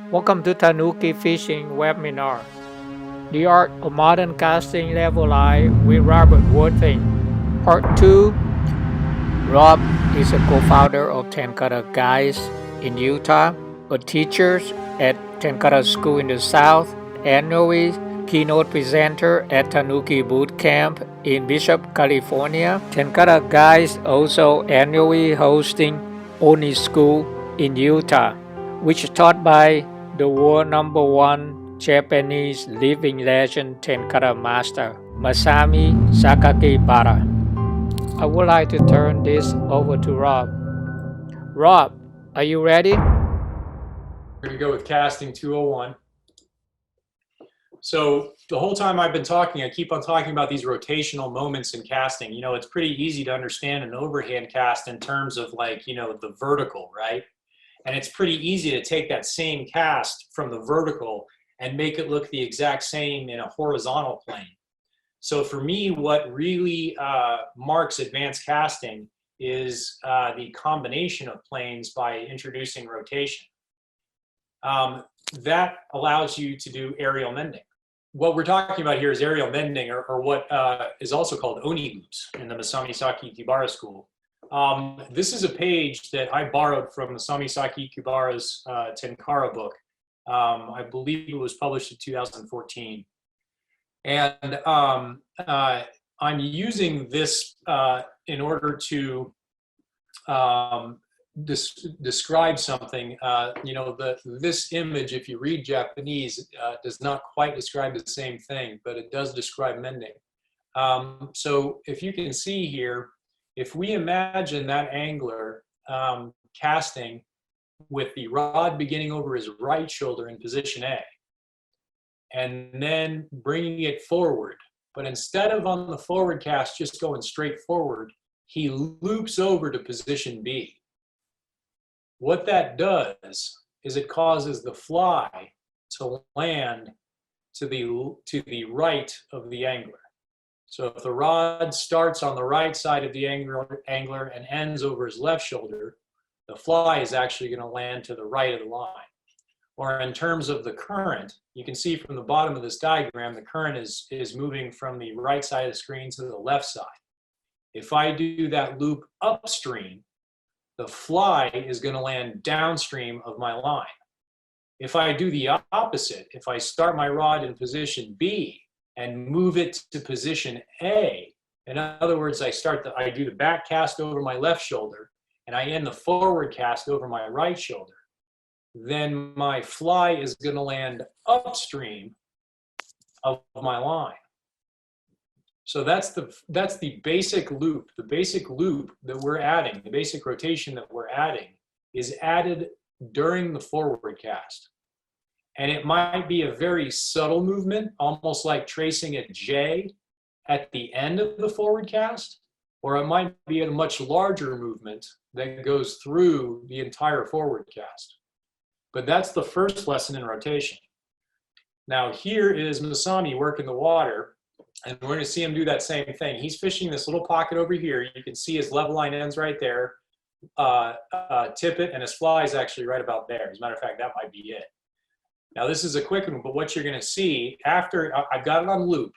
Welcome to Tanuki Fishing Webinar. The Art of Modern Casting Level Live with Robert Worthing. Part 2. Rob is a co-founder of Tenkara Guys in Utah, a teacher at Tenkara School in the South, annually keynote presenter at Tanuki Boot Camp in Bishop, California. Tenkara Guys also annually hosting Oni School in Utah, which is taught by the world #1 Japanese living legend Tenkara master Masami Sakakibara. I would like to turn this over to Rob. Rob, are you ready? We're going to go with casting 201. So the whole time I've been talking, I keep on talking about these rotational moments in casting. You know, it's pretty easy to understand an overhand cast in terms of the vertical, right? And it's pretty easy to take that same cast from the vertical and make it look the exact same in a horizontal plane. So for me, what really marks advanced casting is the combination of planes by introducing rotation. That allows you to do aerial mending. What we're talking about here is aerial mending, or what is also called oni loops in the Masami Sakakibara school. This is a page that I borrowed from Masami Sakakibara's Tenkara book. I believe it was published in 2014. And I'm using this in order to describe something. This image, if you read Japanese, does not quite describe the same thing, but it does describe mending. So if you can see here, if we imagine that angler casting with the rod beginning over his right shoulder in position A, and then bringing it forward, but instead of on the forward cast just going straight forward, he loops over to position B. What that does is it causes the fly to land to the right of the angler. So if the rod starts on the right side of the angler and ends over his left shoulder, the fly is actually going to land to the right of the line. Or in terms of the current, you can see from the bottom of this diagram, the current is moving from the right side of the screen to the left side. If I do that loop upstream, the fly is going to land downstream of my line. If I do the opposite, if I start my rod in position B and move it to position A, in other words, I do the back cast over my left shoulder and I end the forward cast over my right shoulder, then my fly is going to land upstream of my line. So that's the basic loop. The basic loop that we're adding, the basic rotation that we're adding, is added during the forward cast. And it might be a very subtle movement, almost like tracing a J at the end of the forward cast, or it might be a much larger movement that goes through the entire forward cast. But that's the first lesson in rotation. Now here is Masami working the water, and we're going to see him do that same thing. He's fishing this little pocket over here. You can see his level line ends right there, tippet, and his fly is actually right about there. As a matter of fact, that might be it. Now this is a quick one, but what you're going to see after, I've got it on loop.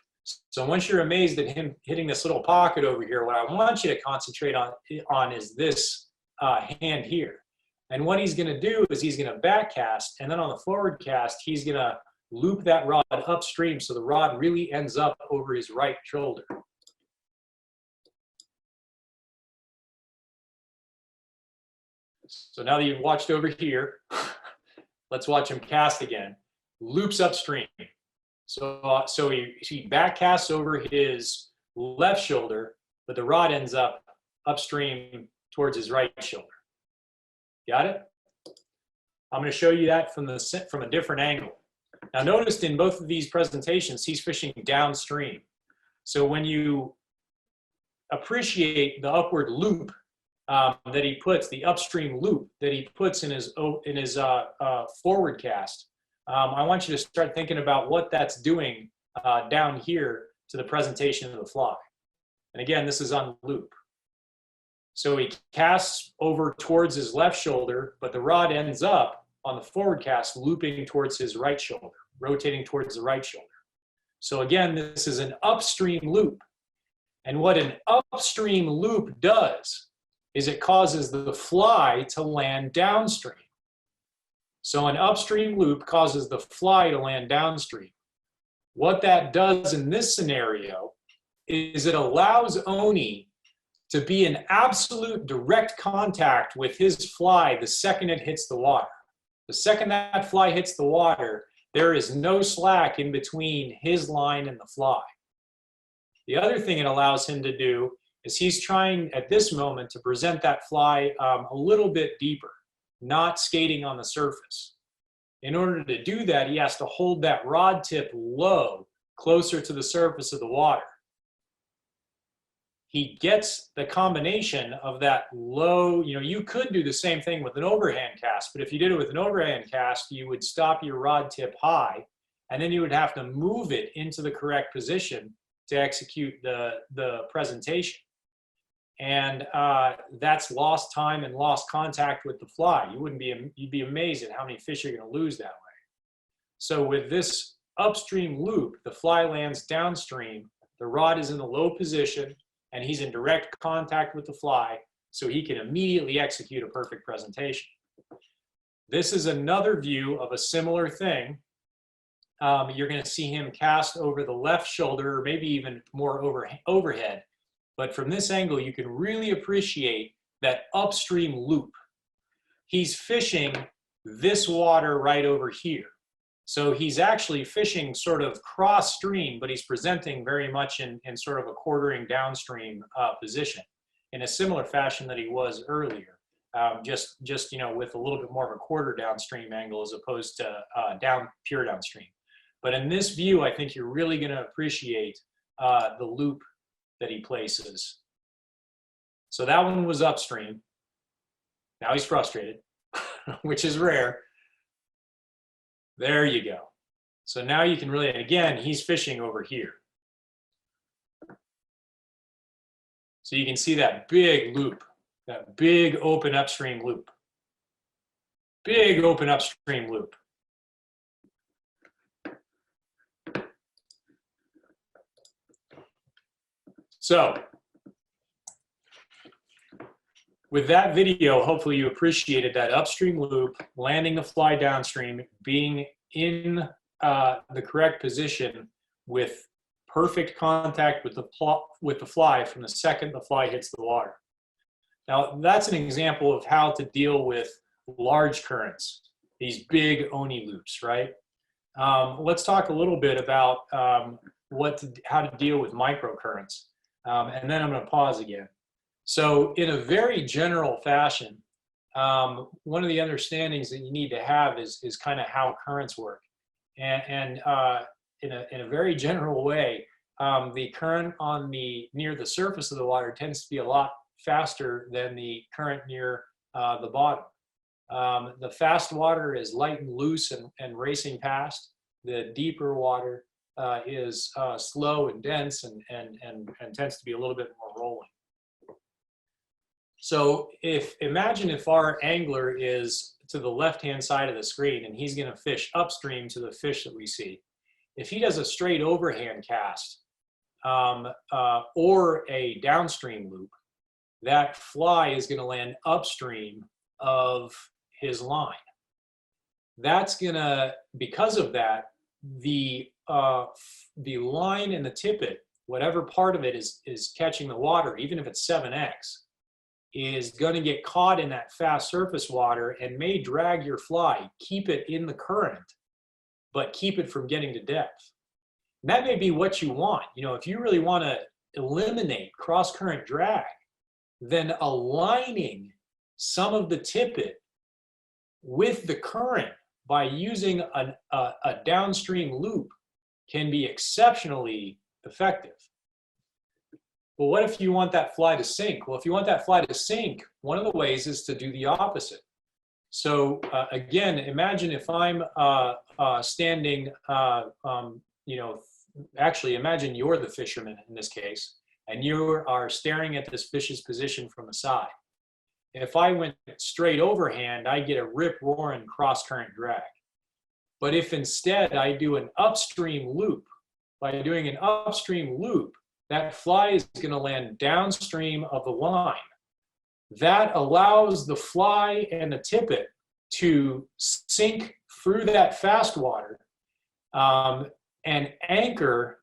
So once you're amazed at him hitting this little pocket over here, what I want you to concentrate on is this hand here. And what he's going to do is he's going to back cast, and then on the forward cast, he's going to loop that rod upstream so the rod really ends up over his right shoulder. So now that you've watched over here, let's watch him cast again. Loops upstream. So he back casts over his left shoulder, but the rod ends up upstream towards his right shoulder. Got it? I'm going to show you that from a different angle. Now notice in both of these presentations, he's fishing downstream. So when you appreciate the upward loop that he puts, the upstream loop that he puts in his forward cast, I want you to start thinking about what that's doing down here to the presentation of the fly. And again, this is on loop. So he casts over towards his left shoulder, but the rod ends up on the forward cast, looping towards his right shoulder, rotating towards the right shoulder. So again, this is an upstream loop. And what an upstream loop does is it causes the fly to land downstream. So an upstream loop causes the fly to land downstream. What that does in this scenario is it allows Oni to be in absolute direct contact with his fly the second it hits the water. The second that fly hits the water, there is no slack in between his line and the fly. The other thing it allows him to do is he's trying at this moment to present that fly a little bit deeper, not skating on the surface. In order to do that, he has to hold that rod tip low, closer to the surface of the water. He gets the combination of that low, you could do the same thing with an overhand cast, but if you did it with an overhand cast, you would stop your rod tip high, and then you would have to move it into the correct position to execute the presentation. And that's lost time and lost contact with the fly. You'd be amazed at how many fish you're gonna lose that way. So with this upstream loop, the fly lands downstream, the rod is in the low position, and he's in direct contact with the fly, so he can immediately execute a perfect presentation. This is another view of a similar thing. You're going to see him cast over the left shoulder, or maybe even more overhead. But from this angle, you can really appreciate that upstream loop. He's fishing this water right over here. So he's actually fishing sort of cross stream, but he's presenting very much in sort of a quartering downstream position in a similar fashion that he was earlier, just with a little bit more of a quarter downstream angle as opposed to pure downstream. But in this view, I think you're really going to appreciate the loop that he places. So that one was upstream. Now he's frustrated, which is rare. There you go. So now you can really, again, he's fishing over here. So you can see that big loop, that big open upstream loop. Big open upstream loop. So with that video, hopefully you appreciated that upstream loop, landing the fly downstream, being in the correct position with perfect contact with the fly from the second the fly hits the water. Now, that's an example of how to deal with large currents, these big Oni loops, right? Let's talk a little bit about how to deal with microcurrents, and then I'm going to pause again. So in a very general fashion, one of the understandings that you need to have is kind of how currents work. And in a very general way, the current near the surface of the water tends to be a lot faster than the current near the bottom. The fast water is light and loose and racing past. The deeper water is slow and dense and tends to be a little bit more rolling. So imagine if our angler is to the left-hand side of the screen and he's going to fish upstream to the fish that we see. If he does a straight overhand cast or a downstream loop, that fly is going to land upstream of his line. That's going to, because of that, the line and the tippet, whatever part of it is catching the water, even if it's 7x, is going to get caught in that fast surface water and may drag your fly. Keep it in the current, but keep it from getting to depth. And that may be what you want. If you really want to eliminate cross-current drag, then aligning some of the tippet with the current by using a downstream loop can be exceptionally effective. But what if you want that fly to sink? Well, if you want that fly to sink, one of the ways is to do the opposite. So again, imagine if I'm standing, actually imagine you're the fisherman in this case, and you are staring at this fish's position from the side. If I went straight overhand, I get a rip-roaring cross-current drag. But if instead I do an upstream loop, by doing an upstream loop, that fly is going to land downstream of the line. That allows the fly and the tippet to sink through that fast water and anchor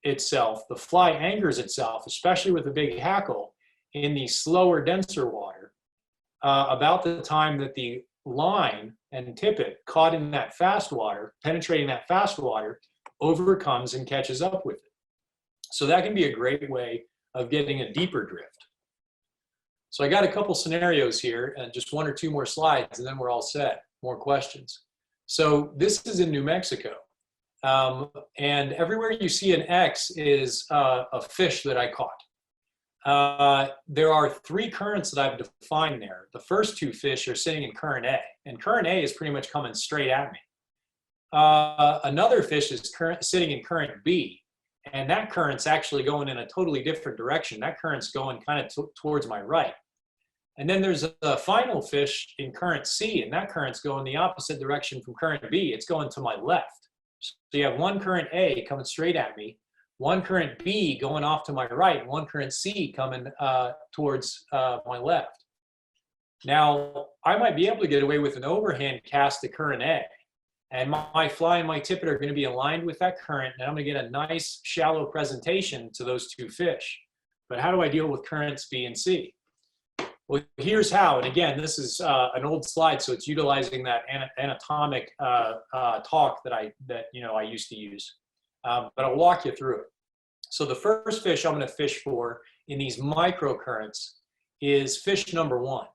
itself. The fly anchors itself, especially with a big hackle, in the slower, denser water about the time that the line and tippet caught in that fast water, penetrating that fast water, overcomes and catches up with it. So that can be a great way of getting a deeper drift. So I got a couple scenarios here and just one or two more slides and then we're all set. More questions. So this is in New Mexico. And everywhere you see an X is a fish that I caught. There are 3 currents that I've defined there. The first 2 fish are sitting in current A, and current A is pretty much coming straight at me. Another fish is sitting in current B, and that current's actually going in a totally different direction. That current's going kind of towards my right. And then there's a final fish in current C, and that current's going the opposite direction from current B. It's going to my left. So you have one current A coming straight at me, one current B going off to my right, and one current C coming towards my left. Now, I might be able to get away with an overhand cast to current A, and my fly and my tippet are going to be aligned with that current, and I'm going to get a nice shallow presentation to those 2 fish. But how do I deal with currents B and C? Well, here's how, and again, this is an old slide, so it's utilizing that anatomic talk that I used to use, but I'll walk you through it. So the first fish I'm going to fish for in these microcurrents is fish number 1.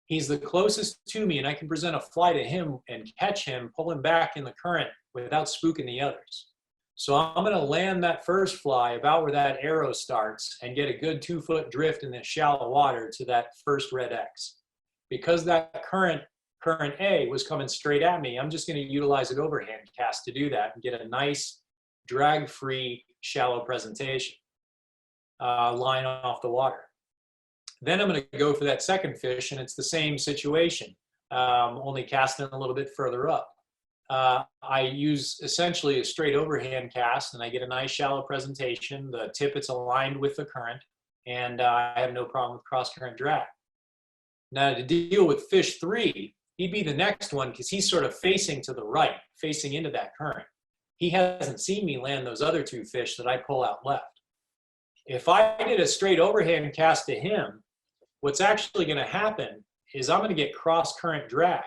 He's the closest to me, and I can present a fly to him and catch him, pull him back in the current without spooking the others. So I'm going to land that first fly about where that arrow starts and get a good 2-foot drift in this shallow water to that first red X. Because that current A was coming straight at me, I'm just going to utilize an overhand cast to do that and get a nice drag-free shallow presentation, line off the water. Then I'm going to go for that second fish, and it's the same situation, only casting a little bit further up. I use essentially a straight overhand cast, and I get a nice shallow presentation. The tippet's aligned with the current, and I have no problem with cross-current drag. Now, to deal with fish 3, he'd be the next one because he's sort of facing to the right, facing into that current. He hasn't seen me land those other 2 fish that I pull out left. If I did a straight overhand cast to him, what's actually going to happen is I'm going to get cross-current drag.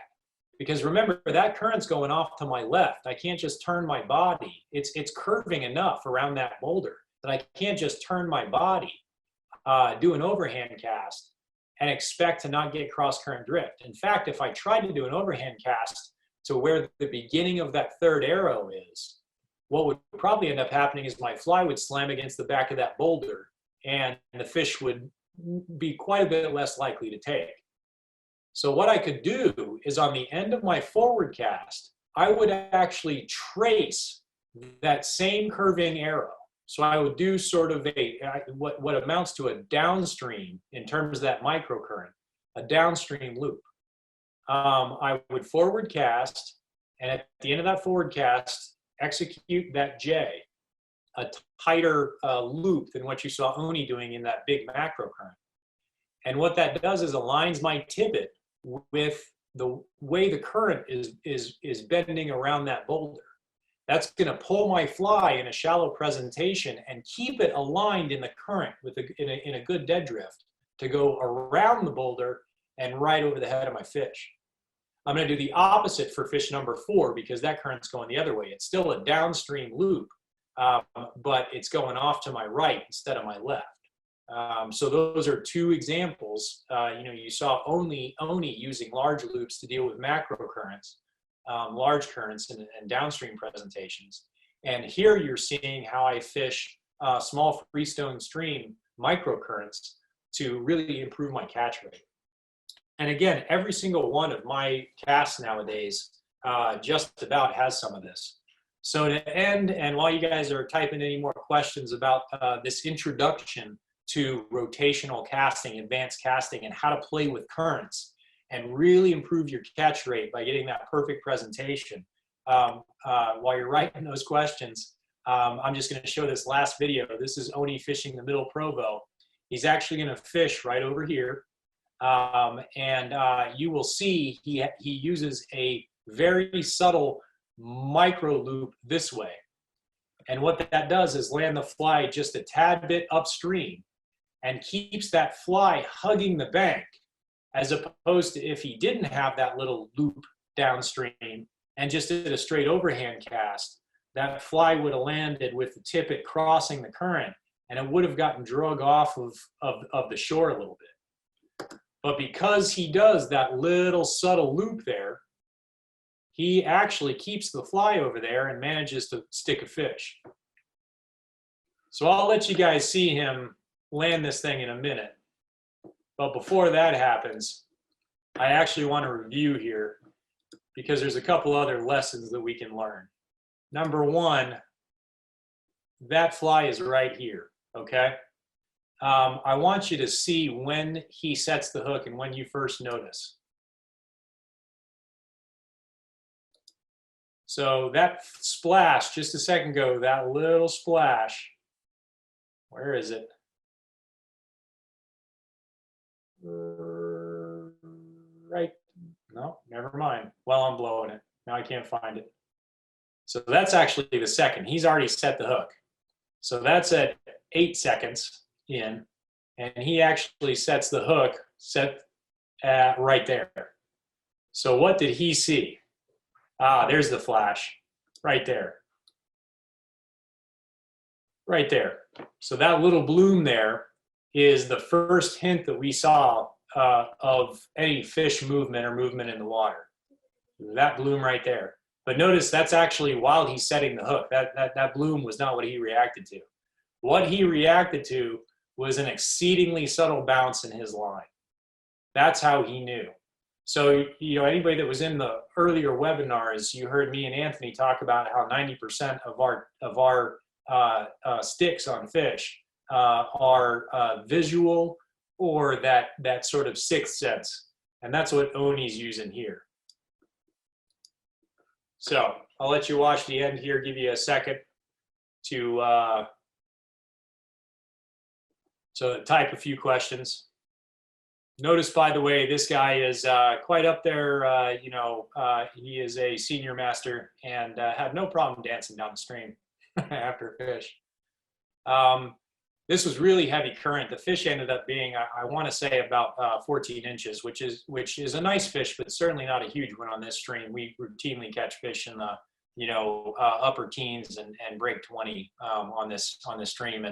Because remember, that current's going off to my left. I can't just turn my body. It's curving enough around that boulder that I can't just turn my body, do an overhand cast, and expect to not get cross-current drift. In fact, if I tried to do an overhand cast to where the beginning of that third arrow is, what would probably end up happening is my fly would slam against the back of that boulder, and the fish would be quite a bit less likely to take. So what I could do is on the end of my forward cast, I would actually trace that same curving arrow. So I would do sort of what amounts to a downstream in terms of that microcurrent, a downstream loop. I would forward cast, and at the end of that forward cast, execute that J, a tighter loop than what you saw Oni doing in that big macrocurrent. And what that does is aligns my tippet with the way the current is bending around that boulder. That's going to pull my fly in a shallow presentation and keep it aligned in the current with in a good dead drift to go around the boulder and right over the head of my fish. I'm going to do the opposite for fish number 4 because that current's going the other way. It's still a downstream loop, but it's going off to my right instead of my left. So those are 2 examples. You saw Oni using large loops to deal with macro currents, large currents and downstream presentations. And here you're seeing how I fish small freestone stream microcurrents to really improve my catch rate. And again, every single one of my casts nowadays just about has some of this. So to end, and while you guys are typing any more questions about this introduction to rotational casting, advanced casting, and how to play with currents and really improve your catch rate by getting that perfect presentation. While you're writing those questions, I'm just going to show this last video. This is Oni fishing the Middle Provo. He's actually going to fish right over here. You will see he uses a very subtle micro loop this way. And what that does is land the fly just a tad bit upstream and keeps that fly hugging the bank, as opposed to if he didn't have that little loop downstream and just did a straight overhand cast, that fly would have landed with the tippet crossing the current, and it would have gotten drug off of the shore a little bit. But because he does that little subtle loop there, he actually keeps the fly over there and manages to stick a fish. So I'll let you guys see him land this thing in a minute. But before that happens, I actually want to review here because there's a couple other lessons that we can learn. Number one, that fly is right here, okay? I want you to see when he sets the hook and when you first notice. So that splash just a second ago, that little splash, where is it? Right, no, never mind. Well, I'm blowing it. Now I can't find it. So that's actually the second. He's already set the hook. So that's at 8 seconds in, and he actually sets the hook set at right there. So what did he see? Ah, there's the flash, right there. Right there. So that little bloom there is the first hint that we saw of any fish movement or movement in the water. That bloom right there. But notice that's actually while he's setting the hook. That bloom was not what he reacted to. What he reacted to was an exceedingly subtle bounce in his line. That's how he knew. So, you know, anybody that was in the earlier webinars, you heard me and Anthony talk about how 90% of our sticks on fish are visual or that sort of sixth sense. And that's what Oni's using here. So I'll let you watch the end here, give you a second to type a few questions. Notice, by the way, this guy is quite up there. He is a senior master and had no problem dancing down the stream after a fish. This was really heavy current. The fish ended up being, I want to say, about 14 inches, which is a nice fish, but certainly not a huge one on this stream. We routinely catch fish in the upper teens and break 20 on this stream.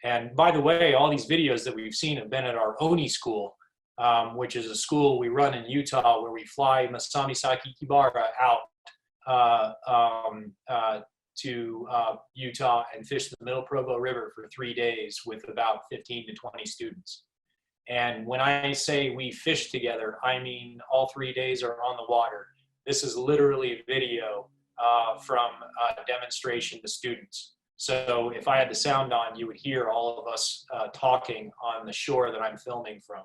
And by the way, all these videos that we've seen have been at our Oni school, which is a school we run in Utah where we fly Masamisaki Kibara out to Utah and fish the Middle Provo River for 3 days with about 15 to 20 students. And when I say we fish together, I mean all 3 days are on the water. This is literally a video from a demonstration to students. So if I had the sound on, you would hear all of us talking on the shore that I'm filming from.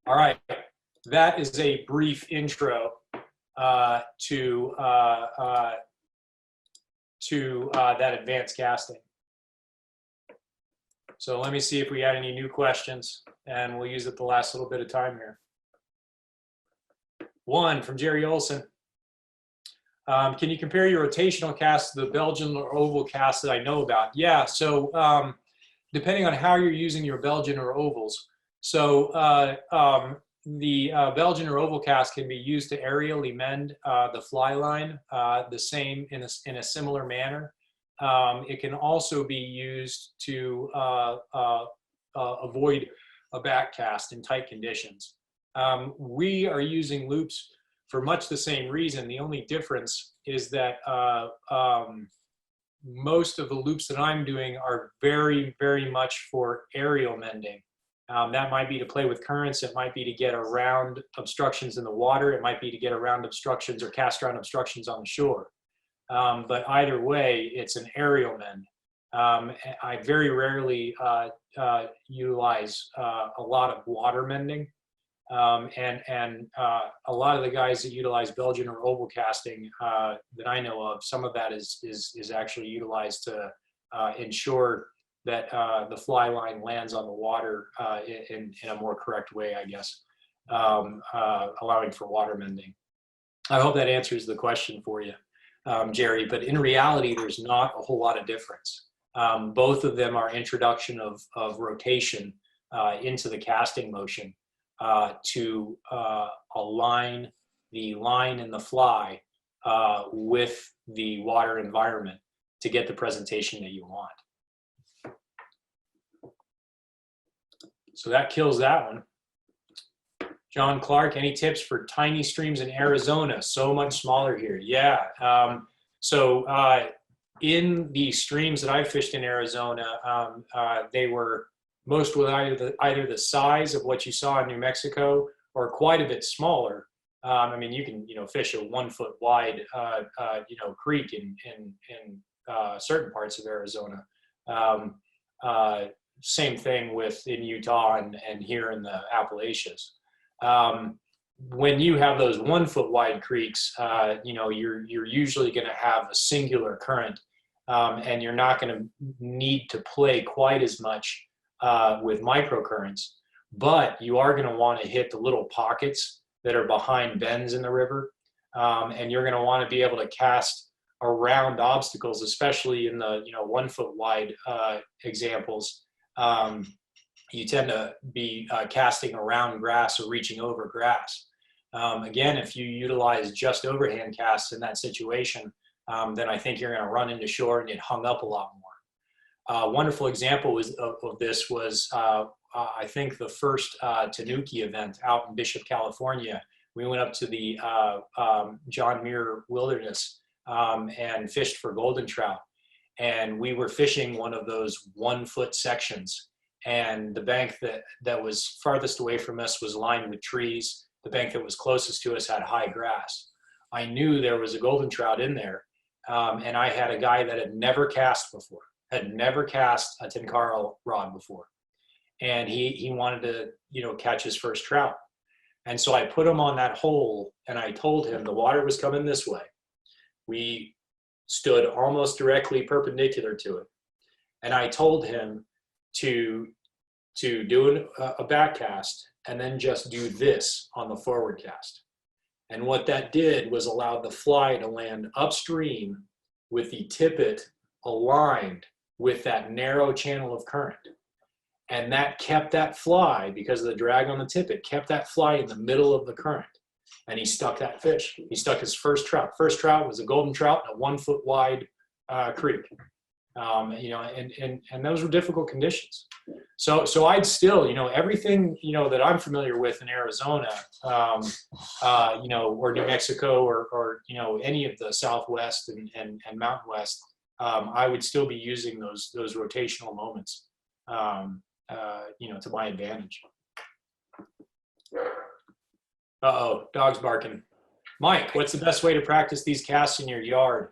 All right, that is a brief intro to that advanced casting. So let me see if we had any new questions, and we'll use it the last little bit of time here. One from Jerry Olson. Can you compare your rotational cast to the Belgian or oval cast that I know about? Yeah, so depending on how you're using your Belgian or ovals. So the Belgian or oval cast can be used to aerially mend the fly line the same in a similar manner. It can also be used to avoid a back cast in tight conditions. We are using loops for much the same reason. The only difference is that most of the loops that I'm doing are very, very much for aerial mending. That might be to play with currents. It might be to get around obstructions in the water. It might be to get around obstructions or cast around obstructions on the shore. But either way, it's an aerial mend. I very rarely utilize a lot of water mending. And a lot of the guys that utilize Belgian or oval casting that I know of, some of that is actually utilized to ensure that the fly line lands on the water in a more correct way, I guess, allowing for water mending. I hope that answers the question for you, Jerry, but in reality, there's not a whole lot of difference. Both of them are introduction of rotation into the casting motion to align the line and the fly with the water environment to get the presentation that you want. So that kills that one. John Clark, any tips for tiny streams in Arizona? So much smaller here. Yeah. In the streams that I fished in Arizona, they were most with either the size of what you saw in New Mexico or quite a bit smaller. I mean, you can fish a 1 foot wide creek in certain parts of Arizona. Same thing in Utah and here in the Appalachians. When you have those 1 foot wide creeks, you're usually going to have a singular current, and you're not going to need to play quite as much with microcurrents, but you are going to want to hit the little pockets that are behind bends in the river, and you're going to want to be able to cast around obstacles, especially in the 1 foot wide examples. You tend to be casting around grass or reaching over grass. Again, if you utilize just overhand casts in that situation, then I think you're going to run into shore and get hung up a lot more. A wonderful example of this was, I think, the first Tanuki event out in Bishop, California. We went up to the John Muir Wilderness and fished for golden trout. And we were fishing one of those 1 foot sections. And the bank that was farthest away from us was lined with trees. The bank that was closest to us had high grass. I knew there was a golden trout in there. And I had a guy that had never cast before, had never cast a Tenkara rod before. And he wanted to, catch his first trout. And so I put him on that hole and I told him the water was coming this way. We stood almost directly perpendicular to it. And I told him to do a back cast and then just do this on the forward cast. And what that did was allow the fly to land upstream with the tippet aligned with that narrow channel of current. And that kept that fly, because of the drag on the tippet, kept that fly in the middle of the current. And he stuck that fish. He stuck his first trout. First trout was a golden trout in a 1 foot wide creek. And those were difficult conditions. So I'd still, everything, that I'm familiar with in Arizona, or New Mexico or any of the Southwest and Mountain West, I would still be using those rotational moments, to my advantage. Uh-oh, dog's barking. Mike, what's the best way to practice these casts in your yard?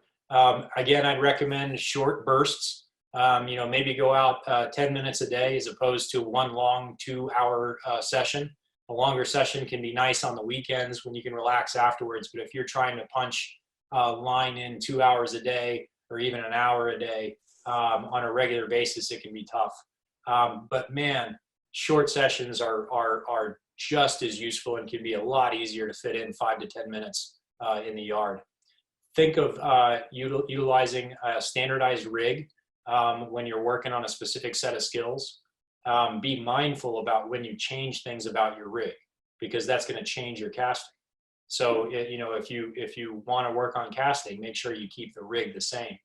Again, I'd recommend short bursts. Maybe go out 10 minutes a day as opposed to one long 2-hour session. A longer session can be nice on the weekends when you can relax afterwards. But if you're trying to punch line in 2 hours a day or even an hour a day on a regular basis, it can be tough. But man, short sessions are just as useful and can be a lot easier to fit in 5 to 10 minutes in the yard. Think of utilizing a standardized rig when you're working on a specific set of skills. Be mindful about when you change things about your rig, because that's going to change your casting. So, if you want to work on casting, make sure you keep the rig the same.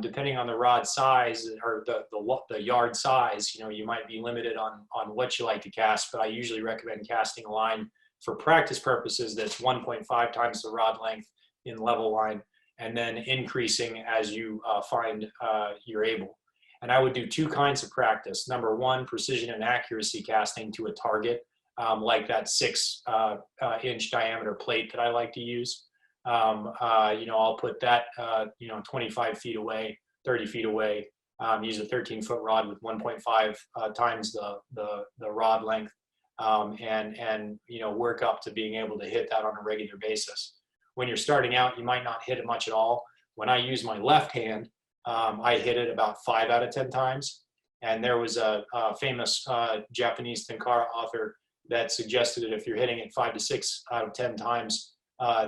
Depending on the rod size or the yard size, you might be limited on what you like to cast, but I usually recommend casting a line for practice purposes that's 1.5 times the rod length in level line, and then increasing as you find you're able. And I would do 2 kinds of practice. Number 1, precision and accuracy casting to a target, like that 6-inch diameter plate that I like to use. I'll put that, 25 feet away, 30 feet away, Use a 13-foot rod with 1.5 times the rod length, and work up to being able to hit that on a regular basis. When you're starting out, you might not hit it much at all. When I use my left hand, I hit it about 5 out of 10 times. And there was a famous Japanese Tenkara author that suggested that if you're hitting it 5 to 6 out of 10 times,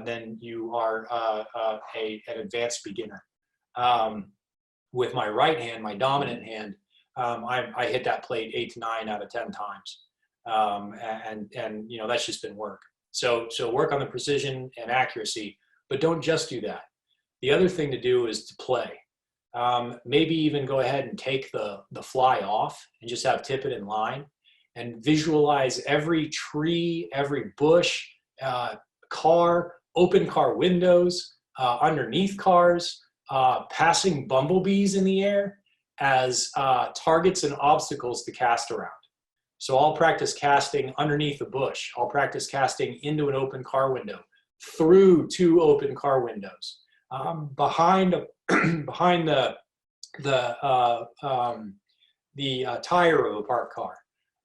then you are an advanced beginner. With my right hand, my dominant hand, I hit that plate 8 to 9 out of 10 times. And that's just been work. So work on the precision and accuracy, but don't just do that. The other thing to do is to play. Maybe even go ahead and take the fly off and just have tip it in line and visualize every tree, every bush, car, open car windows, underneath cars, passing bumblebees in the air as targets and obstacles to cast around. So I'll practice casting underneath a bush. I'll practice casting into an open car window, through 2 open car windows, behind the tire of a parked car.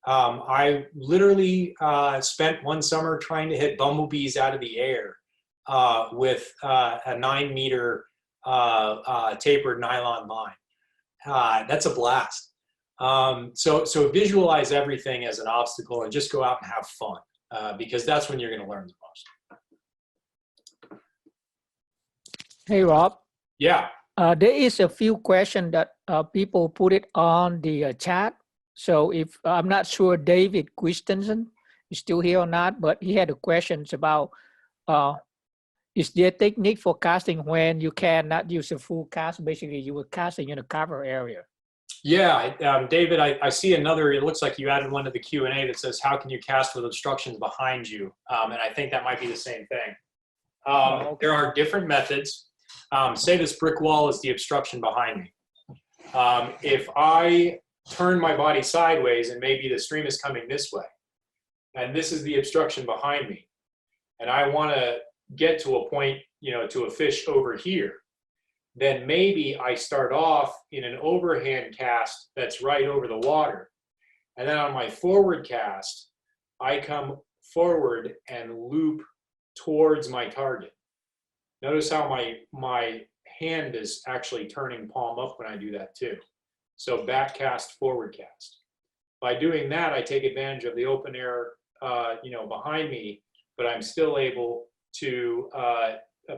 I literally spent one summer trying to hit bumblebees out of the air with a 9-meter tapered nylon line. That's a blast. So visualize everything as an obstacle and just go out and have fun, because that's when you're going to learn the most. Hey, Rob. Yeah. There is a few questions that people put it on the chat. So if I'm not sure David Christensen is still here or not, but he had a questions about is there a technique for casting when you cannot use a full cast? Basically, you were casting in a cover area. Yeah, David, I see another, it looks like you added one to the Q&A that says, how can you cast with obstructions behind you? And I think that might be the same thing. Okay. There are different methods. Say this brick wall is the obstruction behind me. If I turn my body sideways and maybe the stream is coming this way, and this is the obstruction behind me, and I want to get to a point, to a fish over here, then maybe I start off in an overhand cast that's right over the water. And then on my forward cast, I come forward and loop towards my target. Notice how my hand is actually turning palm up when I do that too. So back cast, forward cast. By doing that, I take advantage of the open air, behind me, but I'm still able to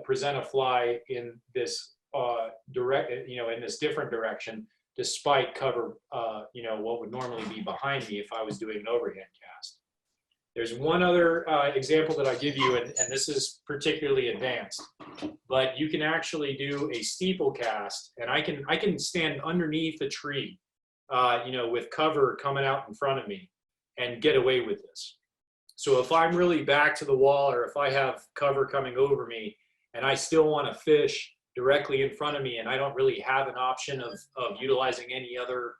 present a fly in this in this different direction, despite cover, what would normally be behind me if I was doing an overhand cast. There's one other example that I give you, and this is particularly advanced, but you can actually do a steeple cast, and I can stand underneath a tree, with cover coming out in front of me and get away with this. So if I'm really back to the wall, or if I have cover coming over me and I still want to fish directly in front of me, and I don't really have an option of utilizing any other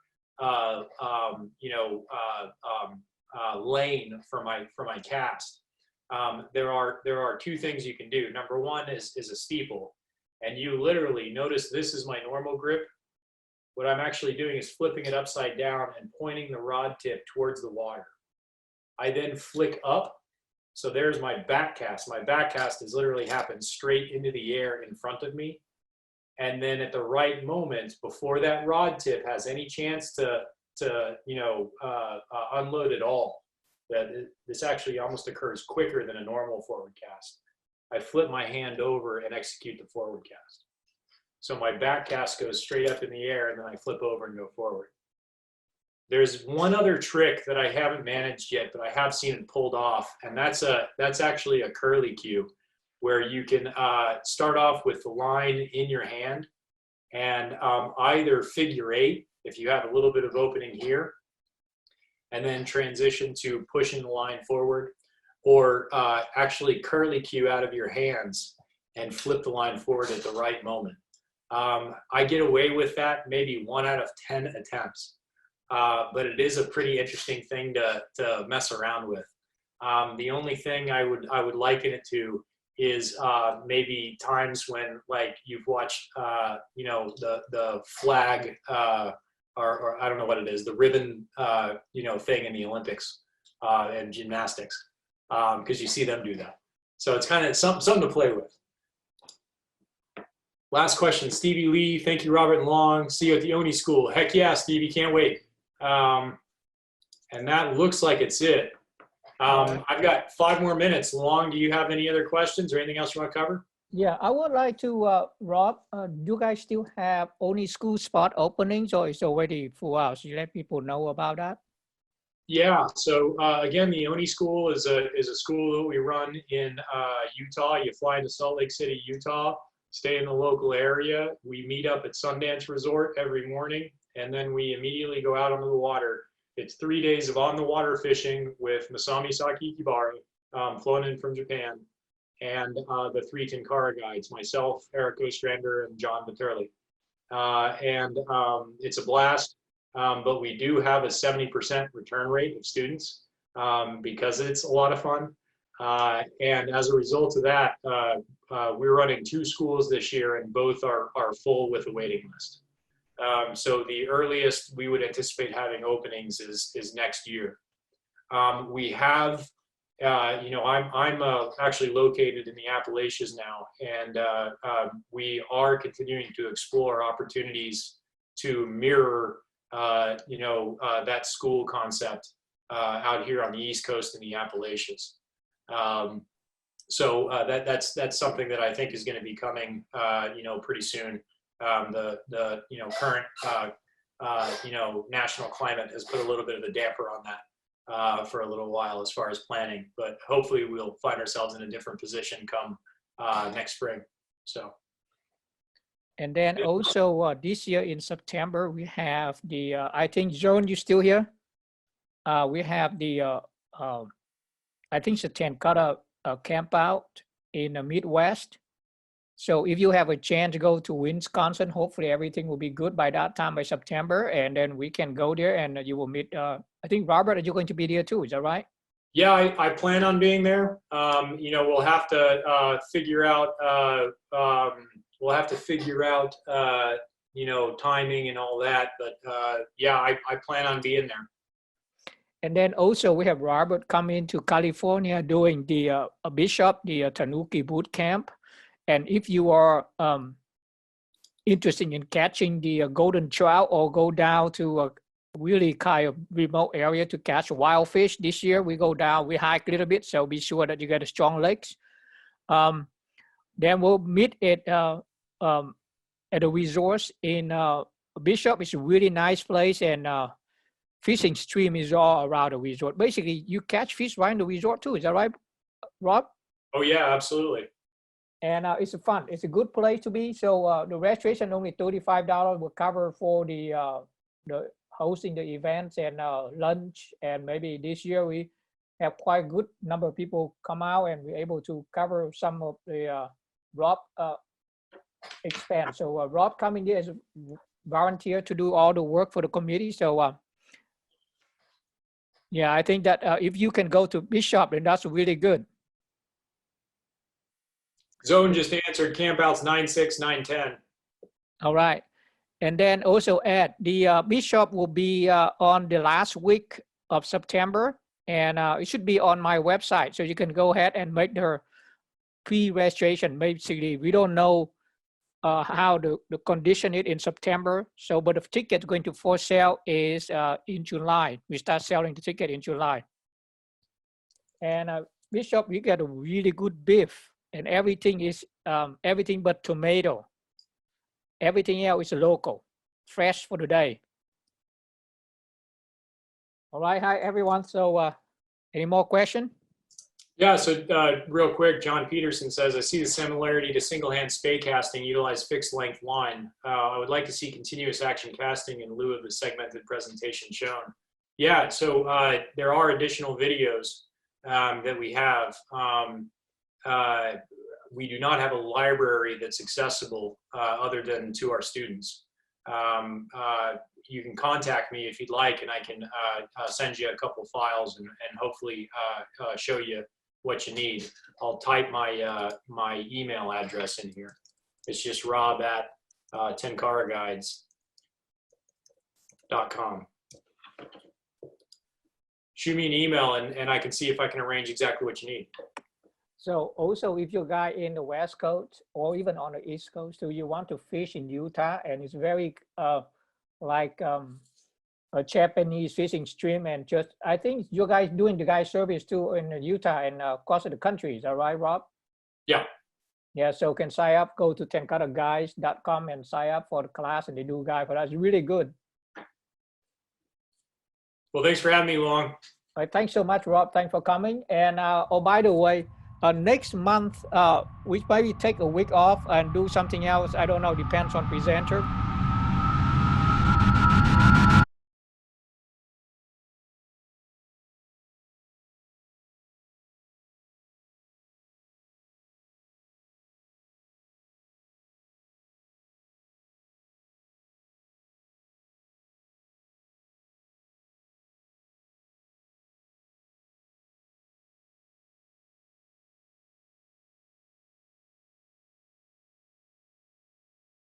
lane for my cast, there are 2 things you can do. Number one is a steeple, and you literally notice this is my normal grip. What I'm actually doing is flipping it upside down and pointing the rod tip towards the water. I then flick up. So there's my back cast. My back cast is literally happens straight into the air in front of me. And then at the right moment, before that rod tip has any chance to unload at all, this actually almost occurs quicker than a normal forward cast. I flip my hand over and execute the forward cast. So my back cast goes straight up in the air, and then I flip over and go forward. There's one other trick that I haven't managed yet, but I have seen it pulled off, and that's actually a curly cue, where you can start off with the line in your hand and either figure 8 if you have a little bit of opening here, and then transition to pushing the line forward, or actually curly cue out of your hands and flip the line forward at the right moment. I get away with that maybe 1 out of 10 attempts. But it is a pretty interesting thing to mess around with. The only thing I would liken it to is maybe times when like you've watched, you know, the flag or I don't know what it is, the ribbon, you know, thing in the Olympics and gymnastics, because you see them do that. So it's kind of something to play with. Last question, Stevie Lee. Thank you, Robert and Long. See you at the Oni School. Heck yeah, Stevie, can't wait. And that looks like it's it. I've got 5 more minutes. Long, do you have any other questions or anything else you want to cover? Yeah, I would like to, Rob, do you guys still have only school spot openings or it's already full house? You let people know about that? Yeah, so again, the Oni School is a school that we run in Utah. You fly into Salt Lake City, Utah, stay in the local area. We meet up at Sundance Resort every morning, and then we immediately go out onto the water. It's 3 days of on the water fishing with Masami Sakikibara, flown in from Japan, and the 3 Tenkara guides, myself, Eric Ostrander, and John Materli. It's a blast, but we do have a 70% return rate of students because it's a lot of fun. And as a result of that, we're running 2 schools this year, and both are full with a waiting list. So the earliest we would anticipate having openings is next year. We have, you know, I'm actually located in the Appalachians now, and we are continuing to explore opportunities to mirror, you know, that school concept out here on the East Coast in the Appalachians. So that's something that I think is going to be coming, you know, pretty soon. The you know, current you know, national climate has put a little bit of a damper on that for a little while as far as planning, but hopefully we'll find ourselves in a different position come next spring. So. And then also this year in September, we have the, I think, Joan, you still here? We have the, I think it's a Tenkara camp out in the Midwest. So if you have a chance to go to Wisconsin, hopefully everything will be good by that time, by September, and then we can go there and you will meet, I think, Robert, are you going to be there too? Is that right? Yeah, I plan on being there. You know, we'll have to figure out, you know, timing and all that, but yeah, I plan on being there. And then also we have Robert coming to California doing the Bishop, the Tanuki boot camp. And if you are interested in catching the golden trout or go down to a really kind of remote area to catch wild fish, this year we go down, we hike a little bit, so be sure that you get strong legs. Then we'll meet at a resort in Bishop. It's a really nice place, and fishing stream is all around the resort. Basically, you catch fish right in the resort too. Is that right, Rob? Oh yeah, absolutely. And it's fun. It's a good place to be. So the registration only $35 will cover for the hosting the events and lunch. And maybe this year we have quite a good number of people come out, and we're able to cover some of the Rob expense. So Rob coming there as a volunteer to do all the work for the committee. So yeah, I think that if you can go to Bishop, then that's really good. Zone just answered campouts 9/6, 9/10. All right. And then also add the Bishop will be on the last week of September, and it should be on my website. So you can go ahead and make the pre-registration. Basically, we don't know how the condition is in September. So, but the ticket going to for sale is in July. We start selling the ticket in July. And Bishop, you get a really good beef. And everything is everything but tomato. Everything else is local, fresh for the day. All right, hi everyone. So any more questions? Yeah, so real quick, John Peterson says, I see the similarity to single-hand spay casting utilize fixed length line. I would like to see continuous action casting in lieu of the segmented presentation shown. Yeah, so there are additional videos that we have. We do not have a library that's accessible other than to our students. You can contact me if you'd like, and I can send you a couple files and hopefully show you what you need. I'll type my my email address in here. It's just rob at tenkaraguides.com. Shoot me an email and I can see if I can arrange exactly what you need. So also, if you're a guy in the West Coast or even on the East Coast, so you want to fish in Utah, and it's very like a Japanese fishing stream, and just I think you guys doing the guide service too in Utah and across the country. Is that right, Rob? Yeah. Yeah. So can sign up. Go to tenkaraguides.com and sign up for the class, and they do guide for that. It's really good. Well, thanks for having me, Long. All right, thanks so much, Rob. Thanks for coming. And oh, by the way, next month we maybe take a week off and do something else. I don't know. Depends on presenter.